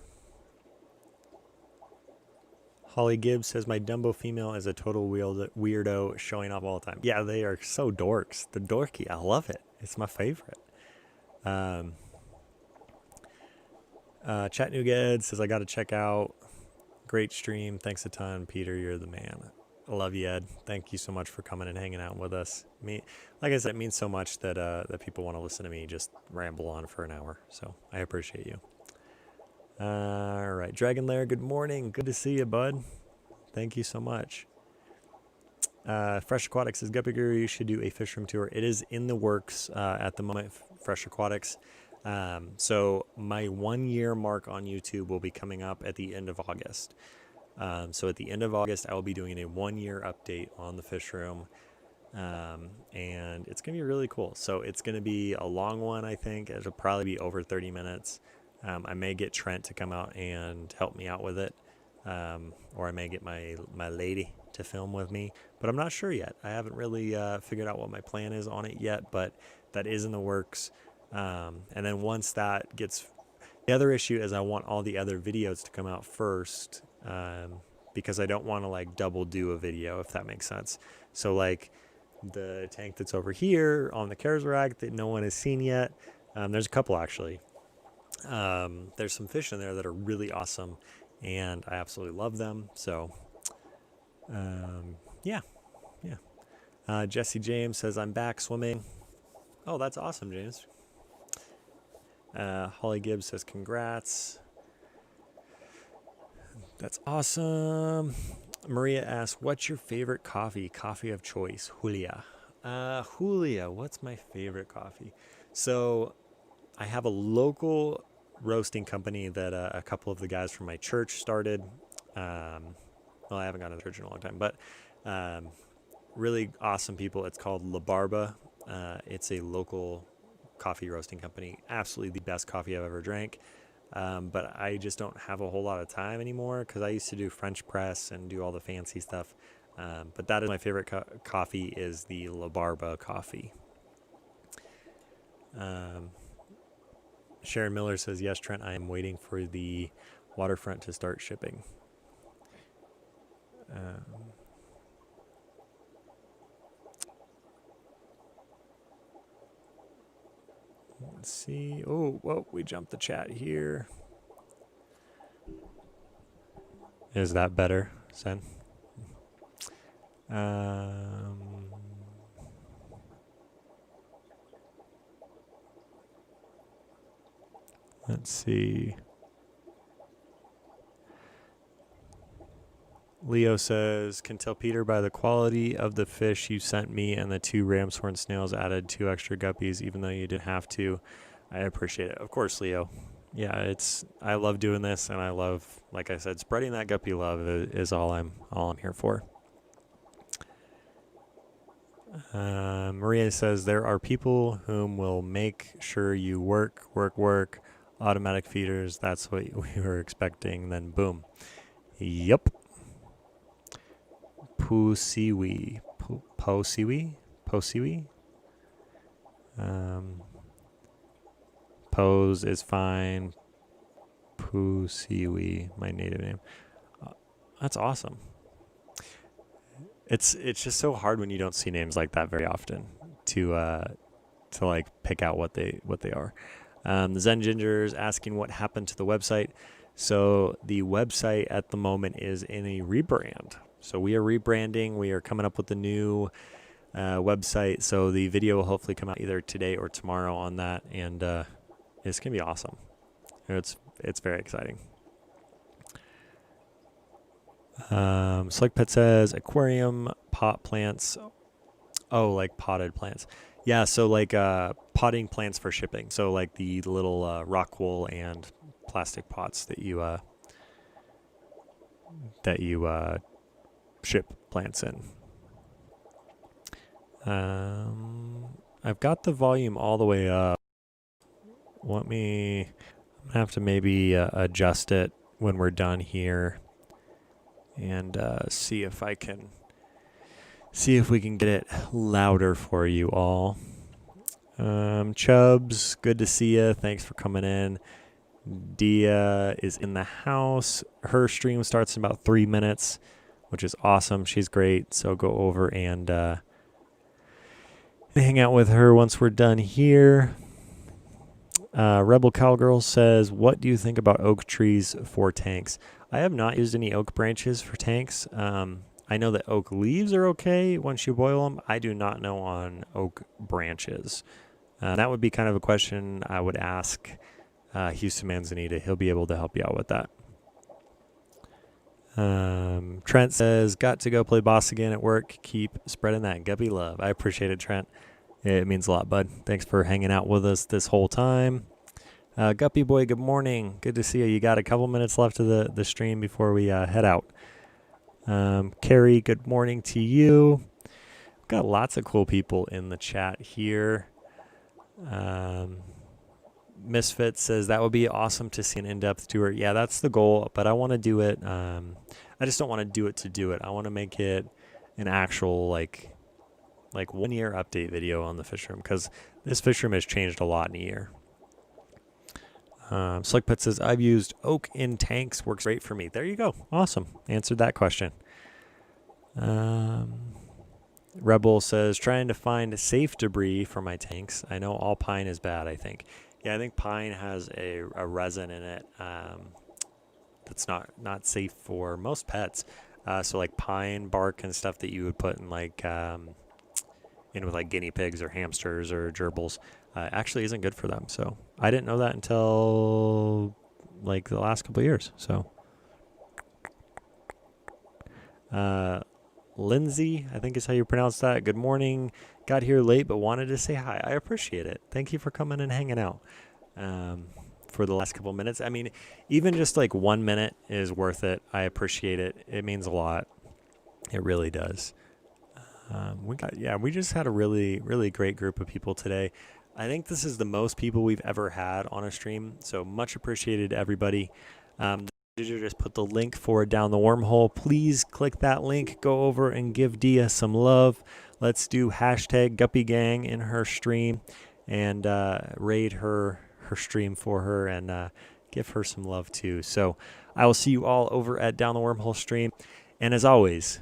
Holly Gibbs says, my Dumbo female is a total weirdo showing off all the time. Yeah, they are so dorks. They're dorky. I love it. It's my favorite. Chattanooga Ed says, I got to check out. Great stream. Thanks a ton, Peter. You're the man. I love you, Ed. Thank you so much for coming and hanging out with us. Like I said, it means so much that that people want to listen to me just ramble on for an hour. So I appreciate you. All right, Dragon Lair, good morning. Good to see you, bud. Thank you so much. Fresh Aquatics says, Guppy Guru, you should do a fish room tour. It is in the works at the moment, Fresh Aquatics. So my 1 year mark on YouTube will be coming up at the end of August. So at the end of August, I will be doing a 1 year update on the fish room. And it's going to be really cool. So it's going to be a long one, I think. It'll probably be over 30 minutes. I may get Trent to come out and help me out with it, or I may get my lady to film with me, but I'm not sure yet. I haven't really figured out what my plan is on it yet, but that is in the works. And then once that gets, the other issue is I want all the other videos to come out first, because I don't want to like double do a video, if that makes sense. So like the tank that's over here on the cares rack that no one has seen yet, there's a couple actually. There's some fish in there that are really awesome and I absolutely love them. So, yeah. Jesse James says, I'm back swimming. Oh, that's awesome, James. Holly Gibbs says, congrats. That's awesome. Maria asks, what's your favorite coffee of choice? Julia. Julia, what's my favorite coffee? So I have a local roasting company that a couple of the guys from my church started. Well, I haven't gone to church in a long time, but really awesome people. It's called La Barba. It's a local coffee roasting company. Absolutely the best coffee I've ever drank. But I just don't have a whole lot of time anymore because I used to do French press and do all the fancy stuff. But that is my favorite coffee is the La Barba coffee. Sharon Miller says, yes, Trent, I am waiting for the waterfront to start shipping. Let's see. Oh, whoa, we jumped the chat here. Is that better, Sen? Let's see. Leo says, can tell Peter by the quality of the fish you sent me and the 2 ram's horn snails added 2 extra guppies, even though you didn't have to. I appreciate it. Of course, Leo. Yeah, I love doing this, and I love, like I said, spreading that guppy love is all I'm here for. Maria says, there are people whom will make sure you work, automatic feeders. That's what we were expecting. Then boom. Yep. Posiwi. Pose is fine. Posiwi, my native name. That's awesome. It's just so hard when you don't see names like that very often to like pick out what they are. The Zen Ginger is asking what happened to the website. So the website at the moment is in a rebrand. So we are rebranding. We are coming up with a new website. So the video will hopefully come out either today or tomorrow on that, and it's gonna be awesome. It's very exciting. Select Pet says aquarium pot plants. Oh, like potted plants. Yeah, so like potting plants for shipping. So like the little rock wool and plastic pots that you ship plants in. I've got the volume all the way up. I'm gonna have to maybe adjust it when we're done here, and see if we can get it louder for you all. Chubbs, good to see you. Thanks for coming in. Dia is in the house. Her stream starts in about 3 minutes, which is awesome. She's great. So go over and hang out with her once we're done here. Rebel Cowgirl says, what do you think about oak trees for tanks? I have not used any oak branches for tanks. I know that oak leaves are okay once you boil them. I do not know on oak branches. That would be kind of a question I would ask Houston Manzanita. He'll be able to help you out with that. Trent says, got to go play boss again at work. Keep spreading that guppy love. I appreciate it, Trent. It means a lot, bud. Thanks for hanging out with us this whole time. Guppy boy, good morning. Good to see you. You got a couple minutes left of the stream before we head out. Carrie, good morning to you. We've got lots of cool people in the chat here. Misfit says that would be awesome to see an in-depth tour. Yeah, that's the goal, but I want to do it. I just don't want to do it to do it. I want to make it an actual like 1 year update video on the fish room, because this fish room has changed a lot in a year. Slick Pet says, I've used oak in tanks, works great for me. There you go. Awesome. Answered that question. Rebel says, trying to find safe debris for my tanks. I know all pine is bad, I think. Yeah, I think pine has a resin in it that's not safe for most pets. So like pine bark and stuff that you would put in like in with like guinea pigs or hamsters or gerbils actually isn't good for them. So I didn't know that until like the last couple of years. So Lindsay, I think is how you pronounce that. Good morning. Got here late but wanted to say hi. I appreciate it. Thank you for coming and hanging out for the last couple minutes. I mean, even just like 1 minute is worth it. I appreciate it. It means a lot. It really does. We just had a really, really great group of people today. I think this is the most people we've ever had on a stream. So much appreciated, everybody. Just put the link for Down the Wormhole. Please click that link. Go over and give Dia some love. Let's do hashtag Guppy Gang in her stream and raid her stream for her and give her some love too. So I will see you all over at Down the Wormhole stream. And as always,